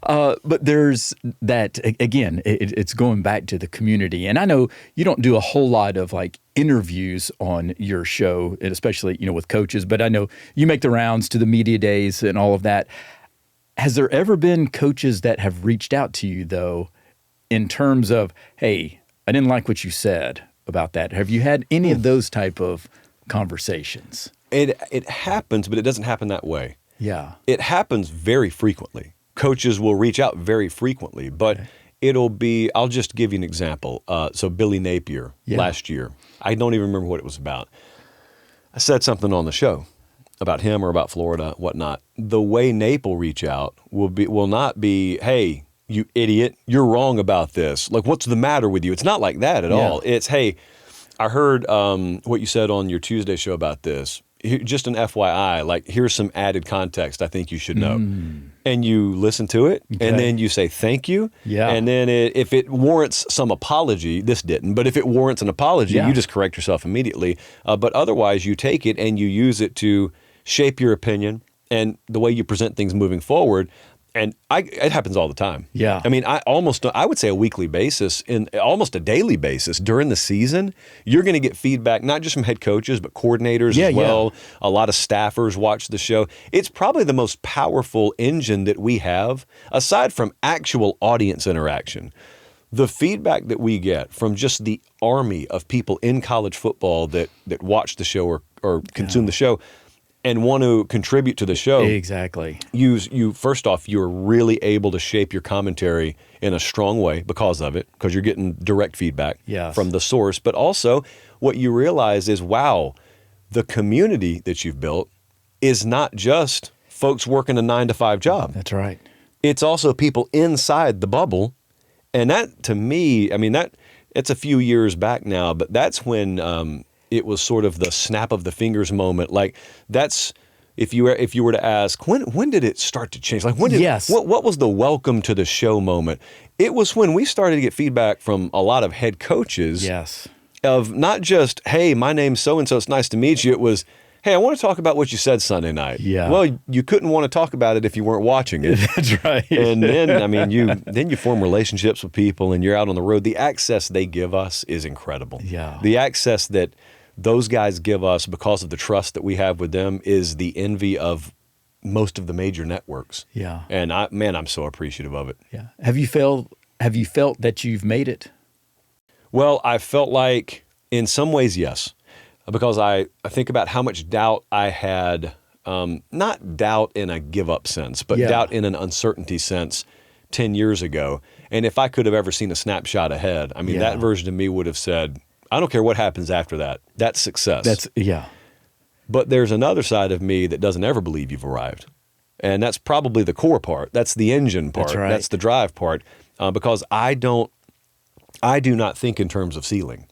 But there's that, again, it's going back to the community. And I know you don't do a whole lot of interviews on your show, and especially, with coaches, but I know you make the rounds to the media days and all of that. Has there ever been coaches that have reached out to you, though, in terms of, hey, I didn't like what you said, about that? Have you had any of those type of conversations? It happens, but it doesn't happen that way. Yeah. It happens very frequently. Coaches will reach out very frequently, but it'll be, I'll just give you an example. So Billy Napier last year, I don't even remember what it was about. I said something on the show about him or about Florida, whatnot. The way Nape will reach out will not be, hey, you idiot, you're wrong about this. Like, what's the matter with you? It's not like that at all. It's, hey, I heard what you said on your Tuesday show about this. Just an FYI, like, here's some added context I think you should know. And you listen to it, and then you say thank you. Yeah. And then if it warrants some apology, this didn't, but if it warrants an apology, you just correct yourself immediately. But otherwise, you take it and you use it to shape your opinion and the way you present things moving forward. And it happens all the time. Yeah. I mean, I would say a weekly basis, in almost a daily basis during the season, you're going to get feedback, not just from head coaches, but coordinators as well. Yeah. A lot of staffers watch the show. It's probably the most powerful engine that we have, aside from actual audience interaction. The feedback that we get from just the army of people in college football that watch the show or consume the show, and want to contribute to the show. Exactly. You first off, you're really able to shape your commentary in a strong way because of it, because you're getting direct feedback from the source. But also, what you realize is, wow, the community that you've built is not just folks working a 9-to-5 job. That's right. It's also people inside the bubble. And that, to me, I mean, it's a few years back now, but that's when it was sort of the snap of the fingers moment. Like, that's, if you were to ask, when did it start to change? Like, when did what was the welcome to the show moment? It was when we started to get feedback from a lot of head coaches. Yes. Of not just, hey, my name's so and so, it's nice to meet you. It was, hey, I want to talk about what you said Sunday night. Yeah. Well, you couldn't want to talk about it if you weren't watching it. That's right. And then, I mean, you form relationships with people, and you're out on the road. The access they give us is incredible. Yeah. The access that those guys give us because of the trust that we have with them is the envy of most of the major networks. Yeah. And I'm so appreciative of it. Yeah. Have you felt that you've made it? Well, I felt like in some ways, yes, because I think about how much doubt I had, not doubt in a give up sense, but doubt in an uncertainty sense 10 years ago. And if I could have ever seen a snapshot ahead, I mean, that version of me would have said, I don't care what happens after that. That's success. But there's another side of me that doesn't ever believe you've arrived. And that's probably the core part. That's the engine part. That's right. That's the drive part. Because I do not think in terms of ceiling.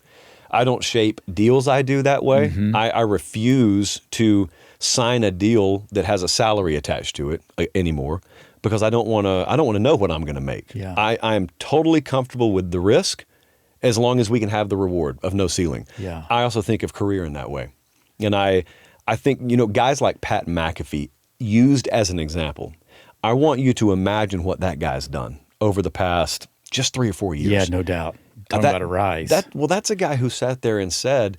I don't shape deals I do that way. Mm-hmm. I refuse to sign a deal that has a salary attached to it anymore, because I don't want to know what I'm going to make. Yeah. I am totally comfortable with the risk, as long as we can have the reward of no ceiling. Yeah. I also think of career in that way. And I think, guys like Pat McAfee, used as an example, I want you to imagine what that guy's done over the past just 3 or 4 years. Yeah, no doubt. Talking about a rise. That's a guy who sat there and said,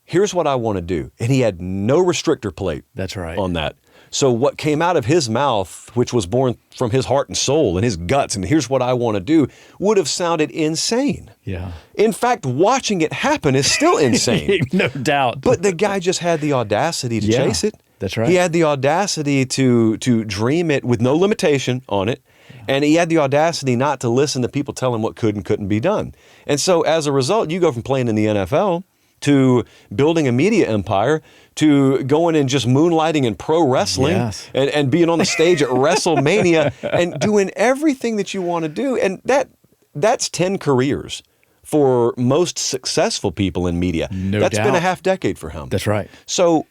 here's what I want to do. And he had no restrictor plate. That's right. On that. So what came out of his mouth, which was born from his heart and soul and his guts, and here's what I want to do, would have sounded insane. Yeah. In fact, watching it happen is still insane. No doubt. But the guy just had the audacity to chase it. That's right. He had the audacity to dream it with no limitation on it. And he had the audacity not to listen to people tell him what could and couldn't be done. And so as a result, you go from playing in the NFL to building a media empire, to going and just moonlighting in pro wrestling and being on the stage at WrestleMania and doing everything that you want to do. And that's 10 careers for most successful people in media. That's been a half decade for him. That's right. So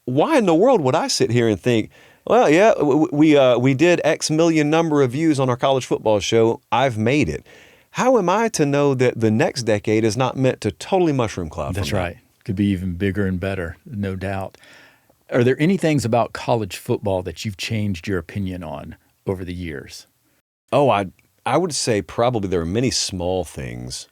why in the world would I sit here and think, well, yeah, we did X million number of views on our college football show, I've made it. How am I to know that the next decade is not meant to totally mushroom cloud? That's right. Could be even bigger and better, no doubt. Are there any things about college football that you've changed your opinion on over the years? Oh, I would say probably there are many small things.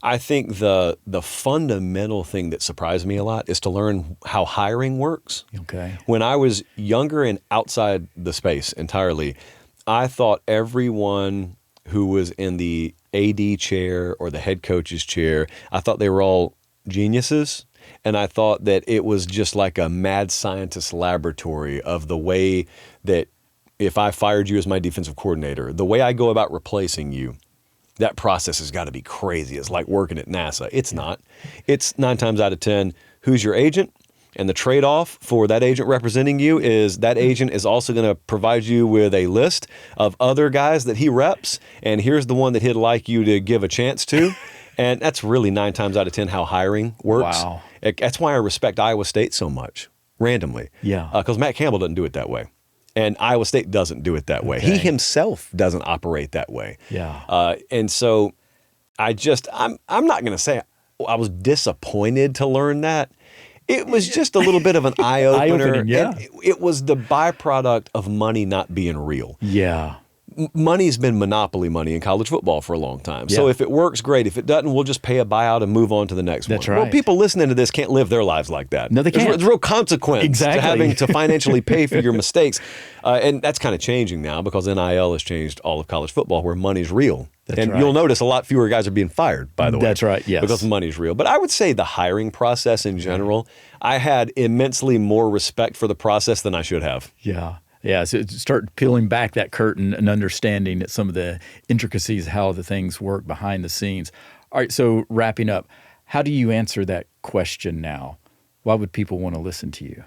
I think the fundamental thing that surprised me a lot is to learn how hiring works. Okay. When I was younger and outside the space entirely, I thought everyone who was in the AD chair or the head coach's chair. I thought they were all geniuses. And I thought that it was just like a mad scientist laboratory of the way that if I fired you as my defensive coordinator, the way I go about replacing you, that process has got to be crazy. It's like working at NASA. It's not. It's 9 times out of 10, who's your agent? And the trade-off for that agent representing you is that agent is also going to provide you with a list of other guys that he reps, and here's the one that he'd like you to give a chance to. And that's really 9 times out of 10 how hiring works. Wow. That's why I respect Iowa State so much, randomly. Yeah. Because Matt Campbell doesn't do it that way. And Iowa State doesn't do it that way. Okay. He himself doesn't operate that way. Yeah. And so I'm not going to say I was disappointed to learn that. It was just a little bit of an eye-opener. Eye-opening, yeah. And it was the byproduct of money not being real. Yeah. Money's been monopoly money in college football for a long time. So Yeah. if it works, great. If it doesn't, we'll just pay a buyout and move on to the next one. That's right. Well, people listening to this can't live their lives like that. No, they can't. There's real consequence Exactly. to having to financially pay for your mistakes. And that's kind of changing now because NIL has changed all of college football where money's real. That's and right. you'll notice a lot fewer guys are being fired, by the way. That's right, yes. Because money's real. But I would say the hiring process in general, I had immensely more respect for the process than I should have. Yeah. Yeah. So start peeling back that curtain and understanding that some of the intricacies, how the things work behind the scenes. All right. So wrapping up, how do you answer that question now? Why would people want to listen to you?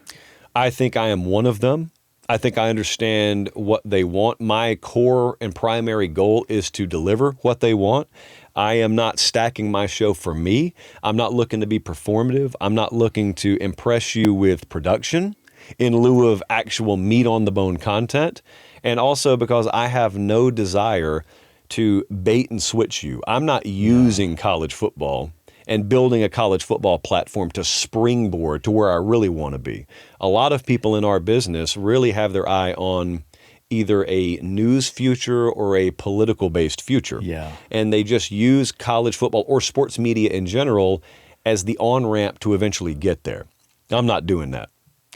I think I am one of them. I think I understand what they want. My core and primary goal is to deliver what they want. I am not stacking my show for me. I'm not looking to be performative. I'm not looking to impress you with production in lieu of actual meat on the bone content. And also because I have no desire to bait and switch you. I'm not using college football and building a college football platform to springboard to where I really want to be. A lot of people in our business really have their eye on either a news future or a political-based future. Yeah. And they just use college football or sports media in general as the on-ramp to eventually get there. I'm not doing that.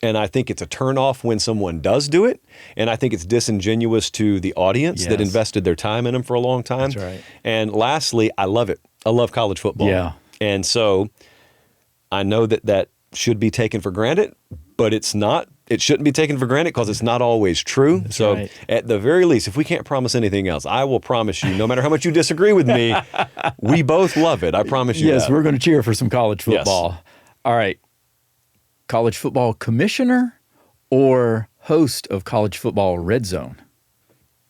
And I think it's a turnoff when someone does do it. And I think it's disingenuous to the audience that Yes. invested their time in them for a long time. That's right. And lastly, I love it. I love college football. Yeah. And so I know that should be taken for granted, but it's not. It shouldn't be taken for granted because it's not always true. That's so right. at the very least, if we can't promise anything else, I will promise you, no matter how much you disagree with me, we both love it. I promise you Yes, that. we're going to cheer for some college Yes. football. All right. College football commissioner or host of college football Red Zone?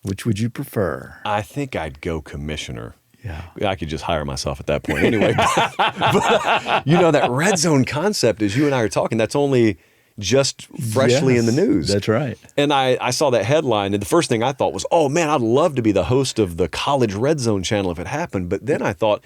Which would you prefer? I think I'd go commissioner. Yeah. I could just hire myself at that point anyway. but that red zone concept, as you and I are talking, that's only just freshly in the Yes, news. That's right. And I saw that headline, and the first thing I thought was, oh, man, I'd love to be the host of the college red zone channel if it happened. But then I thought,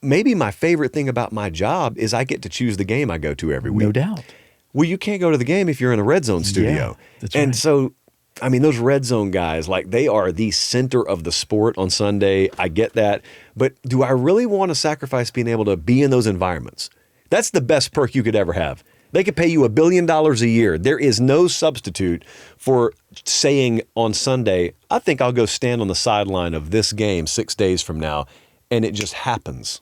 maybe my favorite thing about my job is I get to choose the game I go to every week. No doubt. Well, you can't go to the game if you're in a red zone studio. that's and right. so, I mean, those red zone guys, like they are the center of the sport on Sunday. I get that. But do I really want to sacrifice being able to be in those environments? That's the best perk you could ever have. They could pay you $1 billion a year. There is no substitute for saying on Sunday, I think I'll go stand on the sideline of this game 6 days from now, and it just happens.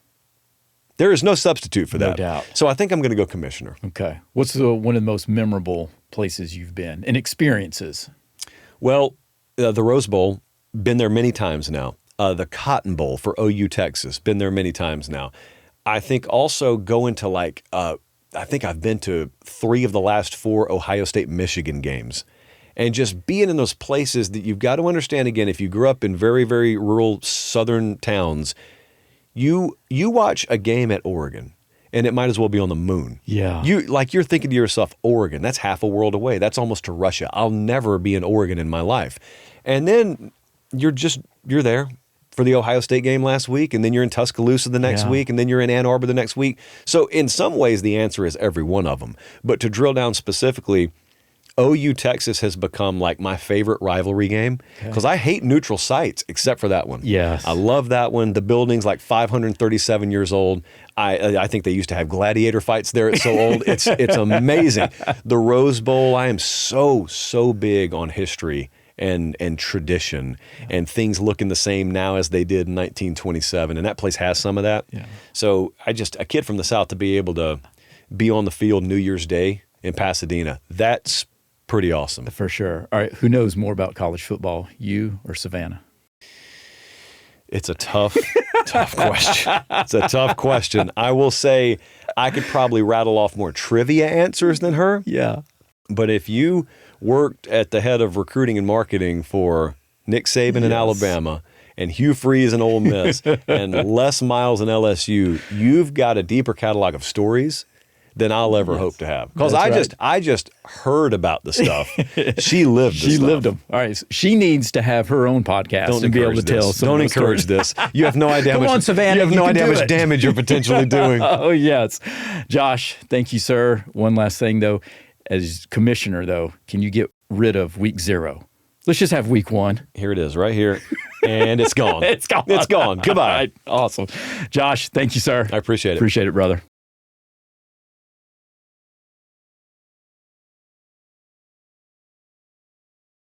There is no substitute for that. No doubt. So I think I'm going to go commissioner. Okay. What's one of the most memorable places you've been and experiences? Well, the Rose Bowl, been there many times now. The Cotton Bowl for OU Texas, been there many times now. I think also going to I think I've been to 3 of the last 4 Ohio State-Michigan games. And just being in those places that you've got to understand, again, if you grew up in very, very rural southern towns, you watch a game at Oregon, and it might as well be on the moon. Yeah. You're thinking to yourself, Oregon, that's half a world away. That's almost to Russia. I'll never be in Oregon in my life. And then you're there for the Ohio State game last week, and then you're in Tuscaloosa the next Yeah. week, and then you're in Ann Arbor the next week. So in some ways, the answer is every one of them. But to drill down specifically, OU Texas has become like my favorite rivalry game because I hate neutral sites except for that one. Yes. I love that one. The building's like 537 years old. I think they used to have gladiator fights there. It's so old. It's amazing. The Rose Bowl, I am so big on history and tradition and things looking the same now as they did in 1927. And that place has some of that. Yeah. So a kid from the South to be able to be on the field New Year's Day in Pasadena, that's pretty awesome. For sure. All right. Who knows more about college football, you or Savannah? It's a tough question. It's a tough question. I will say I could probably rattle off more trivia answers than her. Yeah. But if you worked at the head of recruiting and marketing for Nick Saban in Alabama and Hugh Freeze in Ole Miss and Les Miles in LSU, you've got a deeper catalog of stories than I'll ever hope to have. Because I just heard about the stuff. She lived the stuff. She lived them. All right. So she needs to have her own podcast and be able to tell some Don't encourage this. You have no idea Come on, Savannah, you have no idea how much it. damage you're potentially doing. Oh, yes. Josh, thank you, sir. One last thing, though. As commissioner, though, can you get rid of week 0? Let's just have week 1. Here it is, right here. And it's gone. It's gone. It's gone. Goodbye. All right. Awesome. Josh, thank you, sir. I appreciate it. Appreciate it, brother.